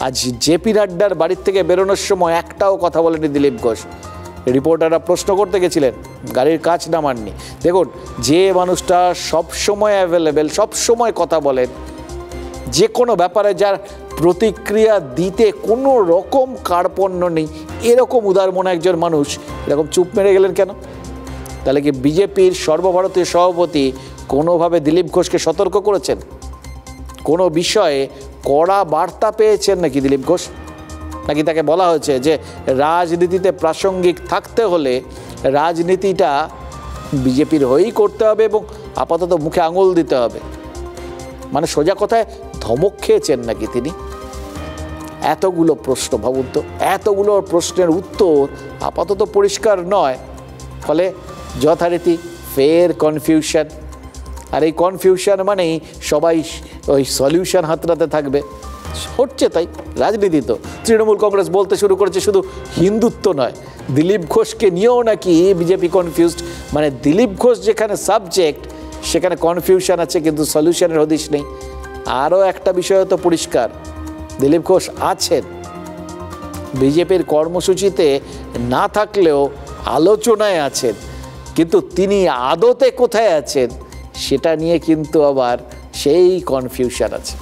আজ জেপি নাড্ডার বাড়ির থেকে বেরোনোর সময় একটাও কথা বলেনি দিলীপ ঘোষ। রিপোর্টাররা প্রশ্ন করতে গেছিলেন, গাড়ির কাচ নামাননি। দেখুন, যে মানুষটা সবসময় অ্যাভেলেবেল, সবসময় কথা বলেন, যে কোনো ব্যাপারে যার প্রতিক্রিয়া দিতে কোনো রকম কার্পণ্য নেই, এরকম উদার মনে একজন মানুষ এরকম চুপ মেরে গেলেন কেন? তাহলে কি বিজেপির সর্বভারতীয় সভাপতি কোনোভাবে দিলীপ ঘোষকে সতর্ক করেছেন? কোনো বিষয়ে কড়া বার্তা পেয়েছেন নাকি দিলীপ ঘোষ? নাকি তাকে বলা হয়েছে যে রাজনীতিতে প্রাসঙ্গিক থাকতে হলে রাজনীতিটা বিজেপির হয়েই করতে হবে এবং আপাতত মুখে আঙুল দিতে হবে? মানে সোজা কথায় ধমক খেয়েছেন নাকি তিনি? এতগুলো প্রশ্ন, ভাবুন তো, এতগুলো প্রশ্নের উত্তর আপাতত পরিষ্কার নয়, ফলে যথারীতি ফের কনফিউশন। আর এই কনফিউশন মানেই সবাই ওই সলিউশন হাতড়াতে থাকবে। হচ্ছে তাই, রাজনীতি তো। তৃণমূল কংগ্রেস বলতে শুরু করেছে শুধু হিন্দুত্ব নয়, দিলীপ ঘোষকে নিয়েও নাকি বিজেপি কনফিউজড। মানে দিলীপ ঘোষ যেখানে সাবজেক্ট সেখানে কনফিউশন আছে, কিন্তু সলিউশনের হদিশ নেই। আরও একটা বিষয় তো পরিষ্কার, দিলীপ ঘোষ আছেন, বিজেপির কর্মসূচিতে না থাকলেও আলোচনায় আছেন, কিন্তু তিনি আদতে কোথায় আছেন সেটা নিয়ে কিন্তু আবার সেই কনফিউশন আছে।